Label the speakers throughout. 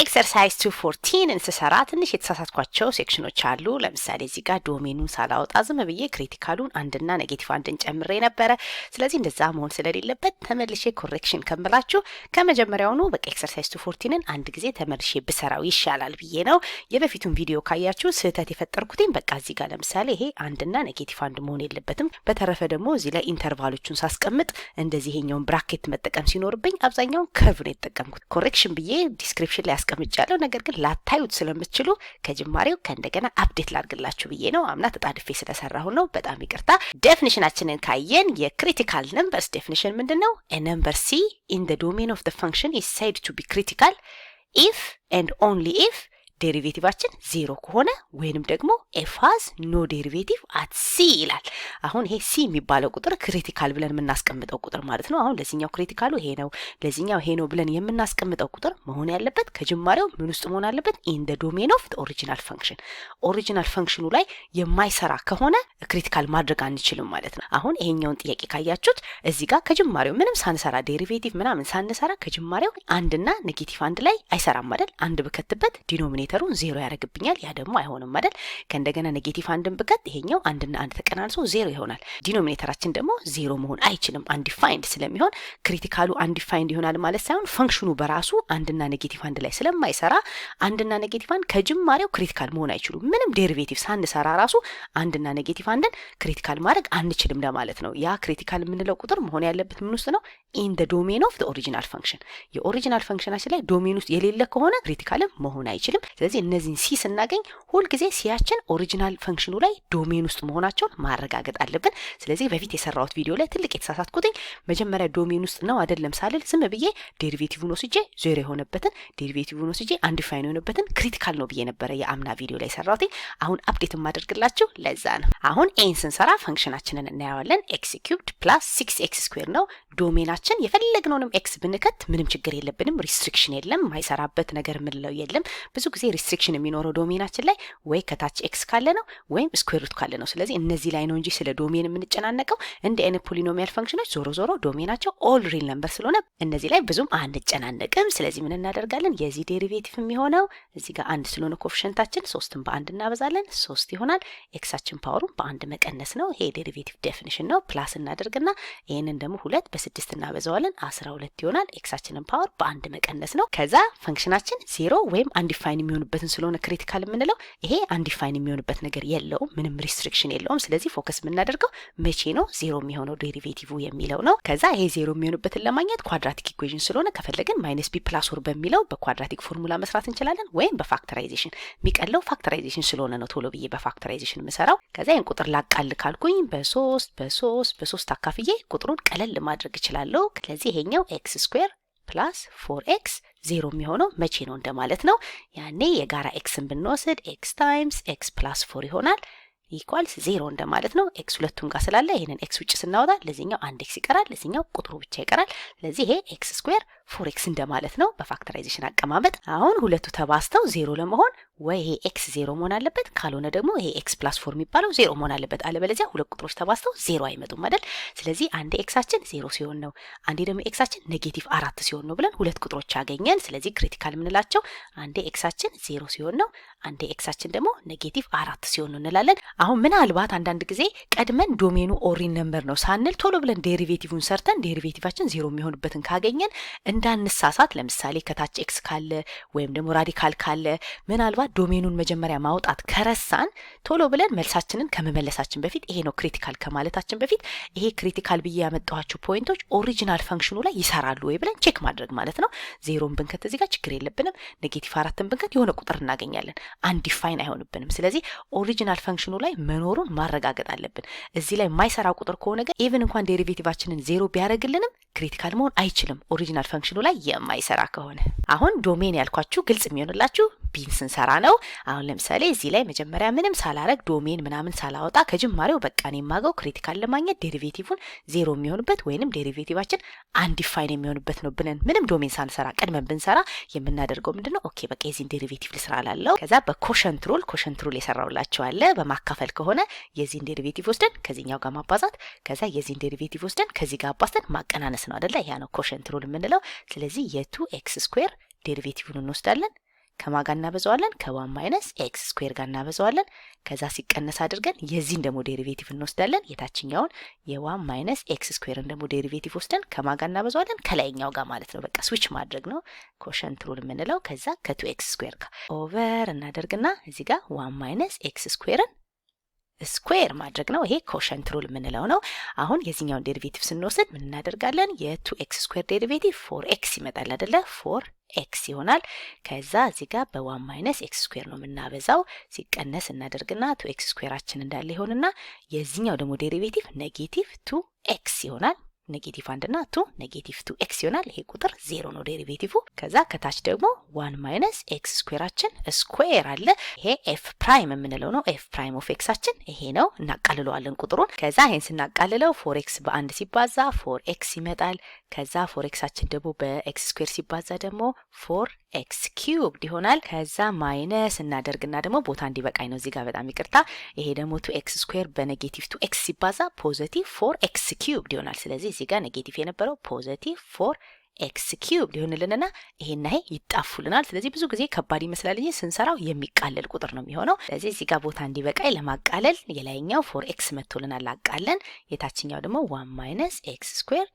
Speaker 1: ኤክሰርሳይዝ 214 እንሰራ ትንሽ የተሳሳትኳቸው ሴክሽኖች አሉ። ለምሳሌ እዚህ ጋር ዶሜኑን ሳላወጣ ዝም ብዬ ክሪቲካሉን አንድና ኔጌቲቭ አንድን ጨምሬ ነበረ። ስለዚህ እንደዛ መሆን ስለሌለበት ተመልሼ ኮሬክሽን ከምላችሁ ከመጀመሪያውኑ በቃ ኤክሰርሳይዝ 214ን አንድ ጊዜ ተመልሼ ብሰራው ይሻላል ብዬ ነው። የበፊቱን ቪዲዮ ካያችሁ ስህተት የፈጠርኩትኝ በቃ እዚህ ጋር ለምሳሌ ይሄ አንድና ኔጌቲቭ አንድ መሆን የለበትም። በተረፈ ደግሞ እዚህ ላይ ኢንተርቫሎቹን ሳስቀምጥ እንደዚህ ይሄኛውን ብራኬት መጠቀም ሲኖርብኝ አብዛኛውን ከርቭ ነው የተጠቀምኩት። ኮሬክሽን ብዬ ዲስክሪፕሽን ላይ አስቀምጫለሁ። ነገር ግን ላታዩት ስለምትችሉ ከጅማሬው ከእንደገና አፕዴት ላድርግላችሁ ብዬ ነው። አምና ተጣድፌ ስለሰራሁ ነው። በጣም ይቅርታ። ዴፊኒሽናችንን ካየን የክሪቲካል ነምበርስ ዴፊኒሽን ምንድነው? a number c in the domain of the function is said to be critical if and only if ዴሪቬቲቫችን 0 ከሆነ ወይንም ደግሞ f has no derivative at c ይላል። አሁን ይሄ c የሚባለው ቁጥር ክሪቲካል ብለን የምናስቀምጠው ቁጥር ማለት ነው። አሁን ለዚህኛው ክሪቲካሉ ይሄ ነው፣ ለዚህኛው ይሄ ነው ብለን የምናስቀምጠው ቁጥር መሆን ያለበት ከጅማሬው ምን ውስጥ መሆን አለበት? in the domain of the original function። ኦሪጂናል ፈንክሽኑ ላይ የማይሰራ ከሆነ ክሪቲካል ማድረግ አንችልም ማለት ነው። አሁን ይሄኛውን ጥያቄ ካያችሁት እዚህ ጋር ከጅማሬው ምንም ሳንሰራ ዴሪቬቲቭ ምናምን ሳንሰራ ከጅማሬው አንድና ኔጌቲቭ አንድ ላይ አይሰራም አይደል? አንድ ብከትበት ዲኖሚኔተሩን 0 ያደርግብኛል። ያ ደግሞ አይሆንም አይደል? ከእንደገና ኔጌቲቭ አንድን ብከት ይሄኛው አንድና አንድ ተቀናንሶ 0 ይሆናል። ዲኖሚኔተራችን ደግሞ 0 መሆን አይችልም አንዲፋይንድ ስለሚሆን ክሪቲካሉ አንዲፋይንድ ይሆናል ማለት ሳይሆን ፈንክሽኑ በራሱ አንድና ኔጌቲቭ አንድ ላይ ስለማይሰራ አንድና ኔጌቲቭ አንድ ከጅማሬው ክሪቲካል መሆን አይችሉም። ምንም ዴሪቬቲቭ ሳንሰራ ራሱ አንድና ኔጌቲቭ አንድን ክሪቲካል ማድረግ አንችልም ለማለት ነው። ያ ክሪቲካል የምንለው ቁጥር መሆን ያለበት ምን ውስጥ ነው? in the domain of the original function። የኦሪጂናል ፈንክሽናችን ላይ ዶሜን ውስጥ የሌለ ከሆነ ክሪቲካልም መሆን አይችልም። ስለዚህ እነዚህን ሲ ስናገኝ ሁል ጊዜ ሲያችን ኦሪጂናል ፈንክሽኑ ላይ ዶሜን ውስጥ መሆናቸውን ማረጋገጥ አለብን። ስለዚህ በፊት የሰራሁት ቪዲዮ ላይ ትልቅ የተሳሳትኩትኝ መጀመሪያ ዶሜን ውስጥ ነው አይደለም ሳልል ዝም ብዬ ዴሪቬቲቭን ወስጄ 0 የሆነበትን ዴሪቬቲቭን ወስጄ አንዲፋይን የሆነበትን ክሪቲካል ነው ብዬ ነበረ የአምና ቪዲዮ ላይ ሰራሁትኝ። አሁን አፕዴት ማድረግላችሁ ለዛ ነው። አሁን ኤን ስንሰራ ፈንክሽናችንን እናያለን። x cubed plus 6x square ነው ዶሜናችን። የፈለግነውንም ኤክስ ብንከት ምንም ችግር የለብንም። ሪስትሪክሽን የለም። ማይሰራበት ነገር ምንለው የለም። ብዙ ጊዜ ሪስትሪክሽን የሚኖረው ዶሜናችን ላይ ወይ ከታች ኤክስ ካለ ነው ወይም ስኩዌር ሩት ካለ ነው። ስለዚህ እነዚህ ላይ ነው እንጂ ስለ ዶሜን የምንጨናነቀው። እንደ አይነት ፖሊኖሚያል ፈንክሽኖች ዞሮ ዞሮ ዶሜናቸው ኦል ሪል ነምበር ስለሆነ እነዚህ ላይ ብዙም አንጨናነቅም። ስለዚህ ምን እናደርጋለን? የዚህ ዴሪቬቲቭ የሚሆነው እዚህ ጋር አንድ ስለሆነ ኮኤፊሺየንታችን 3ን በአንድ እናበዛለን 3 ይሆናል። ኤክሳችን ፓወሩን በአንድ መቀነስ ነው። ይሄ ዴሪቬቲቭ ዴፊኒሽን ነው። ፕላስ እናደርግና ይሄንን ደግሞ 2 በ6 እናበዛዋለን 12 ይሆናል። ኤክሳችንን ፓወር በአንድ መቀነስ ነው። ከዛ ፈንክሽናችን 0 ወይም አንዲፋይን የሚሆንበትን ስለሆነ ክሪቲካል የምንለው ይሄ አንዲፋይን የሚሆንበት ነገር የለውም፣ ምንም ሪስትሪክሽን የለውም። ስለዚህ ፎከስ የምናደርገው መቼ ነው 0 የሚሆነው ዴሪቬቲቭ የሚለው ነው። ከዛ ይሄ 0 የሚሆንበትን ለማግኘት ኳድራቲክ ኢኩዌሽን ስለሆነ ከፈለግን ማይነስ ቢ ፕላስ ኦር በሚለው በኳድራቲክ ፎርሙላ መስራት እንችላለን፣ ወይም በፋክተራይዜሽን የሚቀለው ፋክተራይዜሽን ስለሆነ ነው ቶሎ ብዬ በፋክተራይዜሽን የምሰራው። ከዛ ይሄን ቁጥር ላቃል ካልኩኝ በ3 አካፍዬ ቁጥሩን ቀለል ማድረግ እችላለሁ። ስለዚህ ይሄኛው x ስኩዌር ፕላስ 4x 0 የሚሆነው መቼ ነው እንደማለት ነው። ያኔ የጋራ ኤክስን ብንወስድ x ታይምስ x ፕላስ 4 ይሆናል ኢኳልስ 0 እንደማለት ነው። ኤክስ ሁለቱም ጋር ስላለ ይሄንን ኤክስ ውጭ ስናወጣ ለዚህኛው አንድ ኤክስ ይቀራል፣ ለዚህኛው ቁጥሩ ብቻ ይቀራል። ስለዚህ ይሄ ኤክስ ስኩዌር 4x እንደማለት ነው በፋክተራይዜሽን አቀማመጥ። አሁን ሁለቱ ተባስተው 0 ለመሆን ወይ ይሄ ኤክስ 0 መሆን አለበት፣ ካልሆነ ደግሞ ይሄ ኤክስ ፕላስ 4 የሚባለው 0 መሆን አለበት። አለበለዚያ ሁለት ቁጥሮች ተባስተው 0 አይመጡም አይደል? ስለዚህ አንዴ ኤክሳችን 0 ሲሆን ነው፣ አንዴ ደግሞ ኤክሳችን ኔጌቲቭ 4 ሲሆን ነው ብለን ሁለት ቁጥሮች አገኘን። ስለዚህ ክሪቲካል የምንላቸው አንዴ ኤክሳችን 0 ሲሆን ነው፣ አንዴ ኤክሳችን ደግሞ ኔጌቲቭ 4 ሲሆን ነው እንላለን። አሁን ምናልባት አንዳንድ ጊዜ ቀድመን ዶሜኑ ኦሪን ነምበር ነው ሳንል ቶሎ ብለን ዴሪቬቲቭን ሰርተን ዴሪቬቲቫችን 0 የሚሆንበትን ካገኘን እንዳንሳሳት፣ ለምሳሌ ከታች ኤክስ ካለ ወይም ደግሞ ራዲካል ካለ ምናልባት ዶሜኑን መጀመሪያ ማውጣት ከረሳን ቶሎ ብለን መልሳችንን ከመመለሳችን በፊት ይሄ ነው ክሪቲካል ከማለታችን በፊት ይሄ ክሪቲካል ብዬ ያመጣኋቸው ፖይንቶች ኦሪጂናል ፈንክሽኑ ላይ ይሰራሉ ወይ ብለን ቼክ ማድረግ ማለት ነው። 0ን ብንከት እዚህ ጋር ችግር የለብንም። ኔጌቲቭ 4ን ብንከት የሆነ ቁጥር እናገኛለን፣ አንዲፋይን አይሆንብንም። ስለዚህ ኦሪጂናል ፈንክሽኑ ላይ መኖሩን ማረጋገጥ አለብን። እዚህ ላይ የማይሰራ ቁጥር ከሆነ ግን ኢቭን እንኳን ዴሪቬቲቫችንን 0 ቢያደርግልንም ክሪቲካል መሆን አይችልም ኦሪጂናል ፈንክሽኑ ላይ የማይሰራ ከሆነ። አሁን ዶሜን ያልኳችሁ ግልጽ የሚሆንላችሁ ቢን ስንሰራ ነው። አሁን ለምሳሌ እዚህ ላይ መጀመሪያ ምንም ሳላረግ ዶሜን ምናምን ሳላወጣ ከጅማሬው በቃ ነው የማገው ክሪቲካል ለማግኘት ዴሪቬቲቭን 0 የሚሆንበት ወይንም ዴሪቬቲቫችን አንዲፋይን የሚሆንበት ነው ብለን ምንም ዶሜን ሳንሰራ ቀድመን ብንሰራ የምናደርገው ምንድነው? ኦኬ በቃ የዚህን ዴሪቬቲቭ ልስራ ላለው። ከዛ በኮሸንት ሩል የሰራውላችሁ አለ። በማካፈል ከሆነ የዚህን ዴሪቬቲቭ ወስደን ከዚህኛው ጋር ማባዛት፣ ከዛ የዚህን ዴሪቬቲቭ ወስደን ከዚህ ጋር አባዝተን ማቀናነስ ነው አይደለ? ያ ነው ኮሸንት ሩል የምንለው። ስለዚህ የ2x ስኩዌር ዴሪቬቲቭን እንወስዳለን ከማጋ እናበዛዋለን ከ1 ማይነስ ኤክስ ስኩዌር ጋር እናበዛዋለን። ከዛ ሲቀነስ አድርገን የዚህን ደግሞ ዴሪቬቲቭ እንወስዳለን። የታችኛውን የ1 ማይነስ ኤክስ ስኩዌርን ደግሞ ዴሪቬቲቭ ወስደን ከማጋ እናበዛዋለን ከላይኛው ጋር ማለት ነው። በቃ ስዊች ማድረግ ነው ኮሸንት ሩል የምንለው። ከዛ ከ2 ኤክስ ስኩዌር ጋር ኦቨር እናደርግና እዚህ ጋር 1 ማይነስ ኤክስ ስኩዌርን ስኩዌር ማድረግ ነው። ይሄ ኮሸንት ሩል የምንለው ነው። አሁን የዚህኛውን ዴሪቬቲቭ ስንወስድ ምን እናደርጋለን? የ2x ስኩዌር ዴሪቬቲቭ 4x ይመጣል አይደለ? 4x ይሆናል። ከዛ እዚህ ጋር በ1 ማይነስ ኤክስ ስኩዌር ነው የምናበዛው። ሲቀነስ እናደርግና 2x ስኩዌራችን እንዳለ ይሆንና የዚህኛው ደግሞ ዴሪቬቲቭ ኔጌቲቭ 2x ይሆናል። ኔጌቲቭ 1 እና 2 ኔጌቲቭ 2x ይሆናል። ይሄ ቁጥር 0 ነው ዴሪቬቲቭ። ከዛ ከታች ደግሞ 1 ማይነስ ኤክስ ስኩዌራችን ስኩዌር አለ። ይሄ ኤፍ ፕራይም የምንለው ነው። ኤፍ ፕራይም ኦፍ ኤክሳችን ይሄ ነው። እናቃልለዋለን ቁጥሩን። ከዛ ይሄን ስናቃልለው 4x በአንድ ሲባዛ 4x ይመጣል። ከዛ 4xአችን ደግሞ በኤክስ ስኩዌር ሲባዛ ደግሞ 4x ኪዩብድ ይሆናል። ከዛ ማይነስ እናደርግና ደግሞ ቦታ እንዲበቃኝ ነው እዚህ ጋር በጣም ይቅርታ። ይሄ ደግሞ 2x ስኩዌር በኔጌቲቭ 2x ሲባዛ ፖዚቲቭ 4x ኪዩብድ ይሆናል። ስለዚህ እዚህ ጋር ኔጌቲቭ የነበረው ፖዚቲቭ 4x ኪዩብድ ይሆንልንና ይሄና ይሄ ይጣፉልናል። ስለዚህ ብዙ ጊዜ ከባድ ይመስላል እንጂ ስንሰራው የሚቃለል ቁጥር ነው የሚሆነው። ስለዚህ እዚህ ጋር ቦታ እንዲበቃኝ ለማቃለል የላይኛው 4x መጥቶልናል አቃለን። የታችኛው ደግሞ 1 ማይነስ ኤክስ ስኩዌር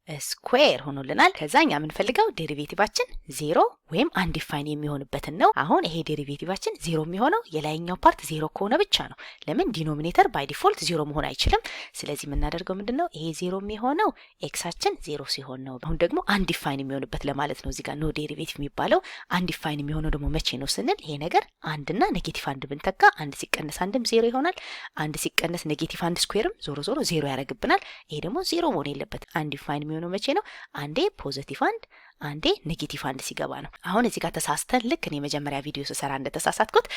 Speaker 1: ስኩዌር ሆኖልናል። ከዛ እኛ የምንፈልገው ዴሪቬቲቫችን 0 ወይም አንዲፋይን የሚሆንበትን ነው። አሁን ይሄ ዴሪቬቲቫችን 0 የሚሆነው የላይኛው ፓርት 0 ከሆነ ብቻ ነው። ለምን ዲኖሚኔተር ባይ ዲፎልት 0 መሆን አይችልም። ስለዚህ የምናደርገው ምንድነው? ይሄ 0 የሚሆነው ኤክሳችን 0 ሲሆን ነው። አሁን ደግሞ አንዲፋይን የሚሆንበት ለማለት ነው። እዚህ ጋር ኖ ዴሪቬቲቭ የሚባለው አንዲፋይን የሚሆነው ደግሞ መቼ ነው ስንል ይሄ ነገር አንድና ኔጌቲቭ 1 ብንተካ አንድ ሲቀነስ አንድም 0 ይሆናል። አንድ ሲቀነስ ኔጌቲቭ 1 ስኩዌርም ዞሮ 0 ያደርግብናል። ይሄ ደግሞ 0 መሆን የለበት። አንዲፋይን የሚሆነው መቼ ነው? አንዴ ፖዚቲቭ 1 አንዴ ኔጌቲቭ 1 ሲገባ ነው። አሁን እዚህ ጋር ተሳስተን ልክ እኔ መጀመሪያ ቪዲዮ ስሰራ እንደተሳሳትኩት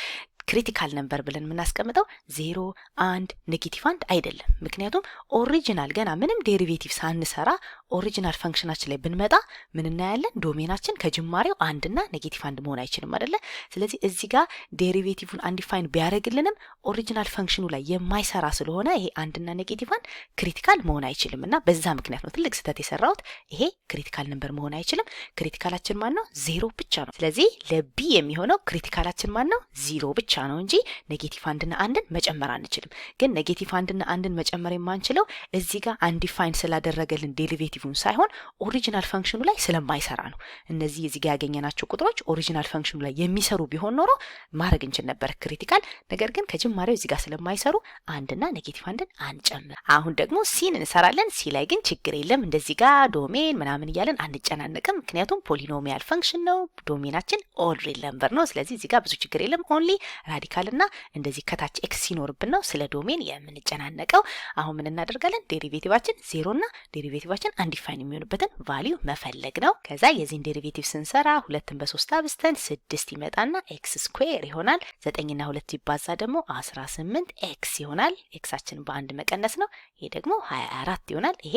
Speaker 1: ክሪቲካል ነምበር ብለን የምናስቀምጠው 0 1 ኔጌቲቭ 1 አይደለም። ምክንያቱም ኦሪጂናል ገና ምንም ዴሪቬቲቭ ሳንሰራ ኦሪጂናል ፈንክሽናችን ላይ ብንመጣ ምን እናያለን? ዶሜናችን ከጅማሬው 1 እና ኔጌቲቭ 1 መሆን አይችልም አይደለ? ስለዚህ እዚህ ጋር ዴሪቬቲቭን አንዲፋይን ቢያደርግልንም ኦሪጂናል ፈንክሽኑ ላይ የማይሰራ ስለሆነ ይሄ 1 እና ኔጌቲቭ 1 ክሪቲካል መሆን አይችልም እና በዛ ምክንያት ነው ትልቅ ስህተት የሰራሁት። ይሄ ክሪቲካል ነምበር መሆን አይችልም። ክሪቲካላችን ማን ነው? 0 ብቻ ነው። ስለዚህ ለቢ የሚሆነው ክሪቲካላችን ማን ነው? 0 ብቻ ነው እንጂ ኔጌቲቭ 1 እና 1ን መጨመር አንችልም። ግን ኔጌቲቭ 1 እና 1ን መጨመር የማንችለው እዚህ ጋር አንዲፋይን ስላደረገልን ዴሪቬቲቭን ሳይሆን ኦሪጂናል ፈንክሽኑ ላይ ስለማይሰራ ነው። እነዚህ እዚህ ጋር ያገኘናቸው ቁጥሮች ኦሪጂናል ፈንክሽኑ ላይ የሚሰሩ ቢሆን ኖሮ ማድረግ እንችል ነበር ክሪቲካል። ነገር ግን ከጅማሬው እዚህ ጋር ስለማይሰሩ 1 እና ኔጌቲቭ 1ን አንጨምር። አሁን ደግሞ ሲን እንሰራለን። ሲ ላይ ግን ችግር የለም። እንደዚህ ጋር ዶሜን ምናምን እያለን አንጨናነቅም። ምክንያቱም ፖሊኖሚያል ፈንክሽን ነው። ዶሜናችን ኦል ሪል ነምበር ነው። ስለዚህ እዚህ ጋር ብዙ ችግር የለም። ኦንሊ ራዲካል እና እንደዚህ ከታች ኤክስ ሲኖርብን ነው ስለ ዶሜን የምንጨናነቀው። አሁን ምን እናደርጋለን? ዴሪቬቲቫችን 0 እና ዴሪቬቲቫችን አንዲፋይን የሚሆንበትን ቫልዩ መፈለግ ነው። ከዛ የዚህን ዴሪቬቲቭ ስንሰራ 2ን በ3 አብዝተን 6 ይመጣና ኤክስ ስኩዌር ይሆናል። 9 እና 2 ይባዛ ደግሞ 18 ኤክስ ይሆናል። ኤክሳችን በአንድ መቀነስ ነው። ይሄ ደግሞ 24 ይሆናል። ይሄ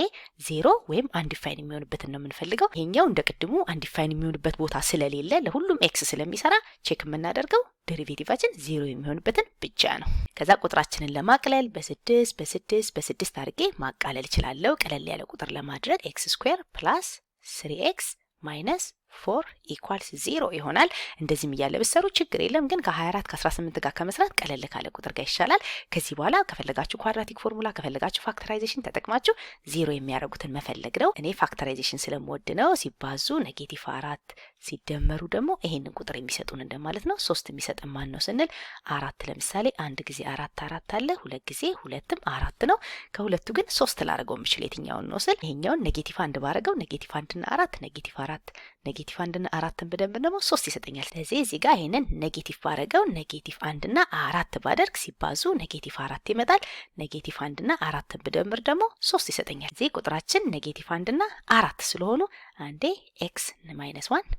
Speaker 1: 0 ወይም አንዲፋይን የሚሆንበትን ነው የምንፈልገው። ይሄኛው እንደ ቅድሙ አንዲፋይን የሚሆንበት ቦታ ስለሌለ ለሁሉም ኤክስ ስለሚሰራ ቼክ የምናደርገው ዴሪቬቲቫችን 0 የሚሆንበትን ብቻ ነው። ከዛ ቁጥራችንን ለማቅለል በ6 አድርጌ ማቃለል እችላለሁ። ቀለል ያለ ቁጥር ለማድረግ ኤክስ ስኩዌር ፕላስ 3x ማይነስ 4 ኢኳልስ 0 ይሆናል። እንደዚህም እያለ ብትሰሩ ችግር የለም። ግን ከ24 ከ18 ጋር ከመስራት ቀለል ካለ ቁጥር ጋር ይሻላል። ከዚህ በኋላ ከፈለጋችሁ ኳድራቲክ ፎርሙላ ከፈለጋችሁ ፋክተራይዜሽን ተጠቅማችሁ 0 የሚያደርጉትን መፈለግ ነው። እኔ ፋክተራይዜሽን ስለምወድ ነው። ሲባዙ ኔጌቲቭ 4 ሲደመሩ ደግሞ ይሄንን ቁጥር የሚሰጡን እንደማለት ነው። 3 የሚሰጠን ማን ነው ስንል 4 ለምሳሌ አንድ ጊዜ 4 አለ፣ ሁለት ጊዜ 2ም 4 ነው። ከሁለቱ ግን 3 ላደርገው የምችል የትኛውን ነው ስል ይሄኛውን ኔጌቲቭ 1 ባደርገው ኔጌቲቭ 1 እና 4 ኔጌቲቭ 4 ኔጌቲቭ 1 እና 4ን በደንብ ደግሞ 3 ይሰጠኛል። ስለዚህ እዚህ ጋር ይሄንን ኔጌቲቭ ባደርገው ኔጌቲቭ 1 እና 4 ባደርግ ሲባዙ ኔጌቲቭ 4 ይመጣል። ኔጌቲቭ 1 እና 4ን በደንብ ደግሞ 3 ይሰጠኛል። እዚህ ቁጥራችን ኔጌቲቭ 1 እና 4 ስለሆኑ አንዴ ኤክስ ማይነስ 1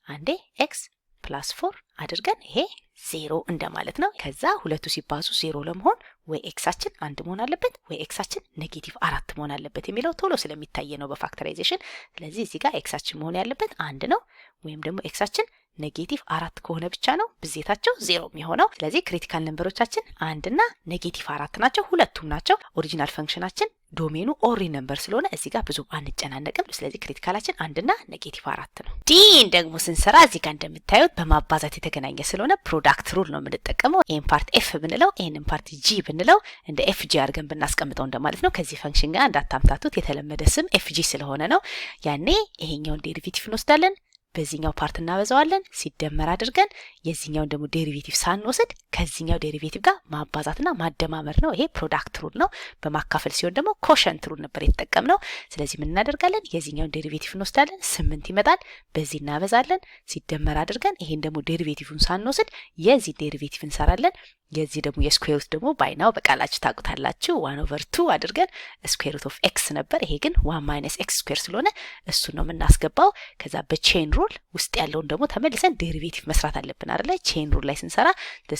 Speaker 1: አንዴ ኤክስ ፕላስ 4 አድርገን ይሄ 0 እንደማለት ነው። ከዛ ሁለቱ ሲባዙ 0 ለመሆን ወይ ኤክሳችን 1 መሆን አለበት ወይ ኤክሳችን ኔጌቲቭ 4 መሆን አለበት የሚለው ቶሎ ስለሚታይ ነው በፋክተራይዜሽን። ስለዚህ እዚህ ጋር ኤክሳችን መሆን ያለበት 1 ነው ወይም ደግሞ ኤክሳችን ኔጌቲቭ 4 ከሆነ ብቻ ነው ብዜታቸው 0 የሚሆነው። ስለዚህ ክሪቲካል ነምበሮቻችን 1 እና ኔጌቲቭ 4 ናቸው። ሁለቱም ናቸው። ኦሪጂናል ፈንክሽናችን ዶሜኑ ኦሪ ነምበር ስለሆነ እዚህ ጋር ብዙ አንጨናነቅም። ስለዚህ ክሪቲካላችን 1 እና -4 ነው። ዲን ደግሞ ስንሰራ እዚህ ጋር እንደምታዩት በማባዛት የተገናኘ ስለሆነ ፕሮዳክት ሩል ነው የምንጠቀመው። ይሄን ፓርት ኤፍ ብንለው ይሄንን ፓርት ጂ ብንለው እንደ ኤፍ ጂ አድርገን ብናስቀምጠው እንደማለት ነው። ከዚህ ፈንክሽን ጋር እንዳታምታቱት የተለመደ ስም ኤፍ ጂ ስለሆነ ነው። ያኔ ይሄኛውን ዴሪቬቲቭ እንወስዳለን፣ በዚህኛው ፓርት እናበዛዋለን፣ ሲደመር አድርገን የዚህኛውን ደግሞ ዴሪቬቲቭ ሳንወስድ ከዚህኛው ዴሪቬቲቭ ጋር ማባዛትና ማደማመር ነው። ይሄ ፕሮዳክት ሩል ነው። በማካፈል ሲሆን ደግሞ ኮሸንት ሩል ነበር የተጠቀምነው። ስለዚህ ምን እናደርጋለን? የዚህኛውን ዴሪቬቲቭ እንወስዳለን፣ 8 ይመጣል፣ በዚህ እናበዛለን፣ ሲደመር አድርገን ይሄን ደግሞ ዴሪቬቲቭን ሳንወስድ የዚህ ዴሪቬቲቭ እንሰራለን። የዚህ ደግሞ የስኩዌር ሩት ደግሞ ባይናው በቃላችሁ ታውቁታላችሁ 1/2 አድርገን ስኩዌር ሩት ኦፍ ኤክስ ነበር። ይሄ ግን 1 - ኤክስ ስኩዌር ስለሆነ እሱ ነው የምናስገባው። ከዛ በቼን ሩል ውስጥ ያለውን ደግሞ ተመልሰን ዴሪቬቲቭ መስራት አለብን አይደለ? ቼን ሩል ላይ ስንሰራ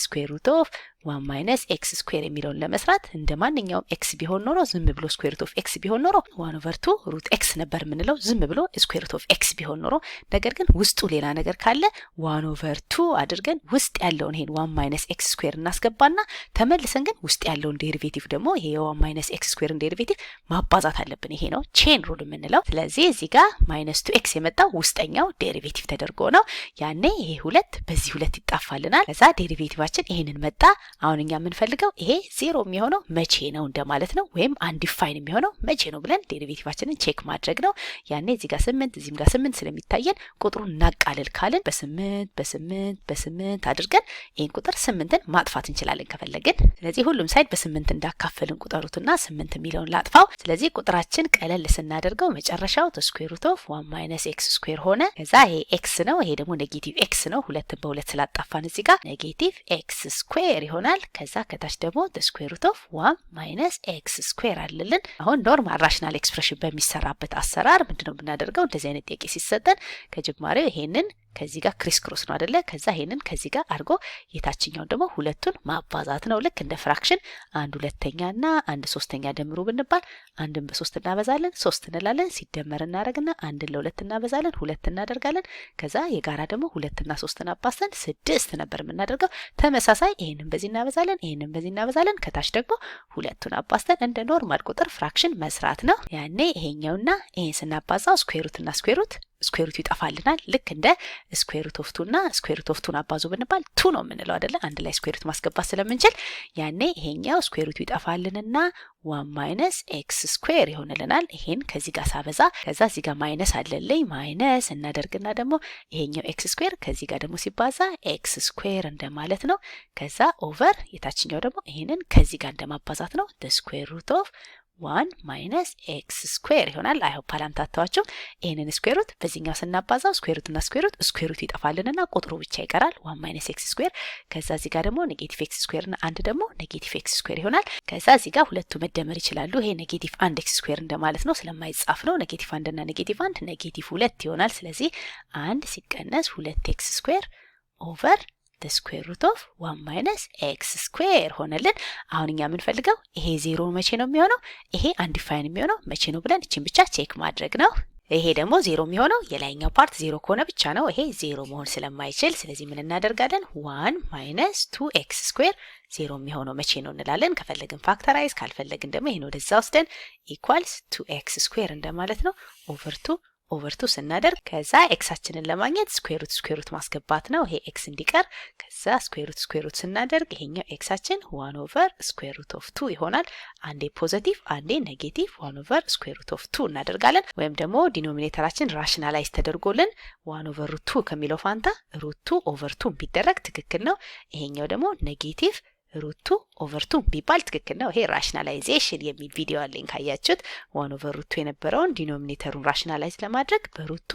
Speaker 1: ስኩዌር ሩት ኦፍ 1 - ኤክስ ስኩዌር የሚለውን ለመስራት እንደ ማንኛውም ኤክስ ቢሆን ኖሮ ዝም ብሎ ስኩዌር ሩት ኦፍ ኤክስ ቢሆን ኖሮ 1/2 ሩት ኤክስ ነበር የምንለው ዝም ብሎ ስኩዌር ሩት ኦፍ ኤክስ ቢሆን ኖሮ። ነገር ግን ውስጡ ሌላ ነገር ካለ 1/2 አድርገን ውስጥ ያለውን ይሄን 1 - ኤክስ ስኩዌር እናስገባና ተመልሰን ግን ውስጥ ያለውን ዴሪቬቲቭ ደግሞ ይሄ 1 - ኤክስ ስኩዌርን ዴሪቬቲቭ ማባዛት አለብን። ይሄ ነው ቼን ሩል የምንለው። ስለዚህ እዚህ ጋር -2x የመጣው ውስጠኛው ዴሪቬቲቭ ተደርጎ ነው። ያኔ ይሄ 2 በዚህ 2 ይጣፋልናል። ከዛ ዴሪቬቲቫችን ይሄንን መጣ። አሁን እኛ የምንፈልገው ይሄ 0 የሚሆነው መቼ ነው እንደማለት ነው፣ ወይም አንዲፋይን የሚሆነው መቼ ነው ብለን ዴሪቬቲቫችንን ቼክ ማድረግ ነው። ያኔ እዚህ ጋር 8 እዚህም ጋር 8 ስለሚታየን ቁጥሩን እናቃልል ካልን በ8 አድርገን ይሄን ቁጥር 8ን ማጥፋት እንችላለን ከፈለግን። ስለዚህ ሁሉም ሳይድ በ8 እንዳካፈልን ቁጠሩትና 8 የሚለውን ላጥፋው። ስለዚህ ቁጥራችን ቀለል ስናደርገው መጨረሻው ስኩዌር ሩት ኦፍ 1 - ኤክስ ስኩዌር ሆነ። ከዛ ይሄ ኤክስ ነው፣ ይሄ ደግሞ ኔጌቲቭ ኤክስ ነው። ሁለትን በሁለት ስላጣፋን እዚህ ጋር ኔጌቲቭ ኤክስ ስኩዌር ይሆናል። ከዛ ከታች ደግሞ ስኩዌር ሩት ኦፍ 1 - ኤክስ ስኩዌር አለልን። አሁን ኖርማል ራሽናል ኤክስፕሬሽን በሚሰራበት አሰራር ምንድነው ብናደርገው? እንደዚህ አይነት ጥያቄ ሲሰጠን ከጅማሬው ይሄንን ከዚህ ጋር ክሪስ ክሮስ ነው አይደለ? ከዛ ይሄንን ከዚህ ጋር አድርጎ የታችኛውን ደግሞ ሁለቱን ማባዛት ነው። ልክ እንደ ፍራክሽን 1/2 እና 1/3 ደምሩ ብንባል 1ን በ3 እናበዛለን፣ 3 እንላለን፣ ሲደመር እናደርግና 1ን ለ2 እናበዛለን፣ 2 እናደርጋለን። ከዛ የጋራ ደግሞ 2 እና 3ን አባዝተን 6 ነበር የምናደርገው። ተመሳሳይ ይሄንን በዚህ እናበዛለን፣ ይሄንን በዚህ እናበዛለን። ከታች ደግሞ ሁለቱን አባዝተን እንደ ኖርማል ቁጥር ፍራክሽን መስራት ነው። ያኔ ይሄኛውና ይሄን ስናባዛው ስኩዌር ሩት እና ስኩዌር ሩት ይጠፋልናል። ልክ እንደ ስኩዌር ሩት ኦፍ 2 እና ስኩዌር ሩት ኦፍ 2 አባዙ ብንባል 2 ነው የምንለው አይደለ? አንድ ላይ ስኩዌር ሩት ማስገባት ስለምንችል ያኔ ይሄኛው ስኩዌር ሩት ይጠፋልንና 1 - ኤክስ ስኩዌር ይሆንልናል። ይሄን ከዚህ ጋር ሳበዛ ከዛ እዚህ ጋር ማይነስ አለልኝ፣ ማይነስ እናደርግና ደግሞ ይሄኛው ኤክስ ስኩዌር ከዚህ ጋር ደግሞ ሲባዛ ኤክስ ስኩዌር እንደማለት ነው። ከዛ ኦቨር የታችኛው ደግሞ ይሄንን ከዚህ ጋር እንደማባዛት ነው። ስኩዌር ሩት ኦፍ 1 - ኤክስ ስኩዌር ይሆናል። አይ ሆፕ አላምታታዋችሁ። ይሄንን ስኩዌር ሩት በዚህኛው ስናባዛው ስኩዌር ሩት እና ስኩዌር ሩት ይጠፋልንና ቁጥሩ ብቻ ይቀራል 1 - ኤክስ ስኩዌር። ከዛ እዚህ ጋር ደግሞ ኔጌቲቭ ኤክስ ስኩዌር እና አንድ ደግሞ ኔጌቲቭ ኤክስ ስኩዌር ይሆናል። ከዛ እዚህ ጋር ሁለቱ መደመር ይችላሉ። ይሄ ኔጌቲቭ 1 ኤክስ ስኩዌር እንደማለት ነው፣ ስለማይጻፍ ነው። ኔጌቲቭ 1 እና ኔጌቲቭ 1 ኔጌቲቭ 2 ይሆናል። ስለዚህ 1 ሲቀነስ 2 ኤክስ ስኩዌር ኦቨር ስኩዌር ሩት ኦፍ 1 - ኤክስ ስኩዌር ሆነልን። አሁን እኛ የምንፈልገው ይሄ 0 መቼ ነው የሚሆነው፣ ይሄ አንዲፋይን የሚሆነው መቼ ነው ብለን እቺን ብቻ ቼክ ማድረግ ነው። ይሄ ደግሞ 0 የሚሆነው የላይኛው ፓርት 0 ከሆነ ብቻ ነው። ይሄ 0 መሆን ስለማይችል ስለዚህ ምን እናደርጋለን? 1 - 2 ኤክስ ስኩዌር 0 የሚሆነው መቼ ነው እንላለን። ከፈለግን ፋክተራይዝ፣ ካልፈለግን ደግሞ ይሄን ወደዛ ወስደን ኢኳልስ 2 ኤክስ ስኩዌር እንደማለት ነው ኦቨር 2 ስናደርግ ከዛ ኤክሳችንን ለማግኘት ስኩዌር ሩት ማስገባት ነው። ይሄ ኤክስ እንዲቀር ከዛ ስኩዌር ሩት ስናደርግ ይሄኛው ኤክሳችን 1 ኦቨር ስኩዌር ሩት ኦፍ 2 ይሆናል። አንዴ ፖዚቲቭ አንዴ ኔጌቲቭ 1 ኦቨር ስኩዌር ሩት ኦፍ 2 እናደርጋለን። ወይም ደግሞ ዲኖሚኔተራችን ራሽናላይዝ ተደርጎልን 1 ኦቨር ሩት 2 ከሚለው ፋንታ ሩት 2 ኦቨር 2 ቢደረግ ትክክል ነው። ይሄኛው ደግሞ ኔጌቲቭ ሩት 2 ኦቨር 2 ቢባል ትክክል ነው። ይሄ ራሽናላይዜሽን የሚል ቪዲዮ አለኝ ካያችሁት። 1 ኦቨር ሩት 2 የነበረውን ዲኖሚኔተሩን ራሽናላይዝ ለማድረግ በሩት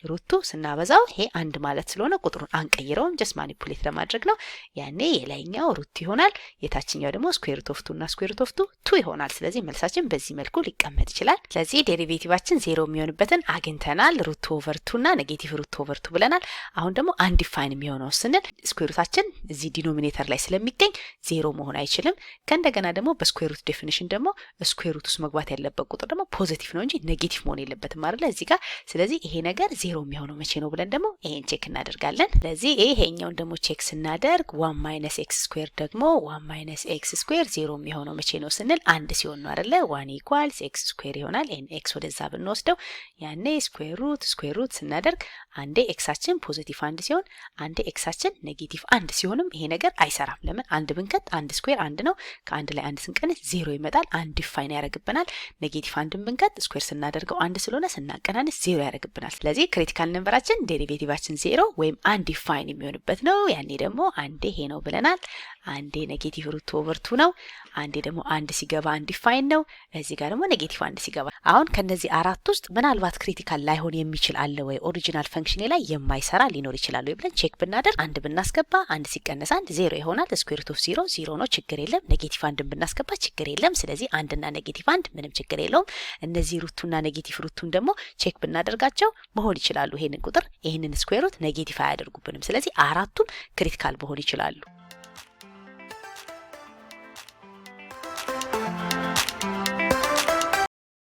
Speaker 1: 2 ስናበዛው ይሄ አንድ ማለት ስለሆነ ቁጥሩን አንቀይረውም፣ ጀስት ማኒፑሌት ለማድረግ ነው። ያኔ የላይኛው ሩት ይሆናል፣ የታችኛው ደግሞ ስኩዌር ሩት ኦፍ 2 እና ስኩዌር ሩት ኦፍ 2 ይሆናል። ስለዚህ መልሳችን በዚህ መልኩ ሊቀመጥ ይችላል። ስለዚህ ዴሪቬቲቫችን 0 የሚሆንበትን አግኝተናል። ሩት ኦቨር 2 እና ኔጌቲቭ ሩት ኦቨር 2 ብለናል። አሁን ደግሞ አንዲፋይን የሚሆነው ስንል ስኩዌር ሩታችን እዚህ ዲኖሚኔተር ላይ ስለሚገኝ 0 መሆን አይችልም። ከእንደገና ደግሞ በስኩዌር ሩት ዴፊኒሽን ደግሞ ስኩዌር ሩት ውስጥ መግባት ያለበት ቁጥር ደግሞ ፖዚቲቭ ነው እንጂ ኔጌቲቭ መሆን የለበትም አይደል እዚህ ጋር። ስለዚህ ይሄ ነገር ዜሮ የሚሆነው መቼ ነው ብለን ደግሞ ይሄን ቼክ እናደርጋለን። ስለዚህ ይሄኛውን ደግሞ ቼክ ስናደርግ 1 ማይነስ ኤክስ ስኩዌር ደግሞ 1 ማይነስ ኤክስ ስኩዌር ዜሮ የሚሆነው መቼ ነው ስንል አንድ ሲሆን ነው አይደለ? 1 ኢኳልስ ኤክስ ስኩዌር ይሆናል። ይሄን ኤክስ ወደዛ ብንወስደው ያኔ ስኩዌር ሩት ስናደርግ አንዴ ኤክሳችን ፖዚቲቭ አንድ ሲሆን አንዴ ኤክሳችን ኔጌቲቭ አንድ ሲሆንም ይሄ ነገር አይሰራም። ለምን? አንድ ብንከት አንድ ስኩዌር አንድ ነው። ከአንድ ላይ አንድ ስንቀንስ ዜሮ ይመጣል። አንድ ዲፋይን ያደርግብናል። ኔጌቲቭ አንድን ብንከት ስኩዌር ስናደርገው አንድ ስለሆነ ስናቀናንስ ዜሮ ያደርግብናል። ስለዚህ ክሪቲካል ነምበራችን ዴሪቬቲቫችን ዜሮ ወይም አንድ ዲፋይን የሚሆንበት ነው። ያኔ ደግሞ አንዴ ይሄ ነው ብለናል። አንዴ ኔጌቲቭ ሩት ኦቨር 2 ነው። አንዴ ደግሞ አንድ ሲገባ አንድ ዲፋይን ነው። እዚህ ጋር ደግሞ ኔጌቲቭ አንድ ሲገባ። አሁን ከነዚህ አራት ውስጥ ምናልባት ክሪቲካል ላይሆን የሚችል አለ ወይ ኦሪጂናል ፈንክሽን ላይ የማይሰራ ሊኖር ይችላል ወይ ብለን ቼክ ብናደርግ አንድ ብናስገባ አንድ ሲቀነስ አንድ ዜሮ ይሆናል። ስኩዌር ሩት ኦፍ ዜሮ ዜሮ ነው፣ ችግር የለም። ኔጌቲቭ አንድን ብናስገባ ችግር የለም። ስለዚህ አንድና ኔጌቲቭ አንድ ምንም ችግር የለውም። እነዚህ ሩቱና ኔጌቲቭ ሩቱን ደግሞ ቼክ ብናደርጋቸው መሆን ይችላሉ። ይሄንን ቁጥር ይሄንን ስኩዌር ሩት ኔጌቲቭ አያደርጉብንም። ስለዚህ አራቱም ክሪቲካል መሆን ይችላሉ።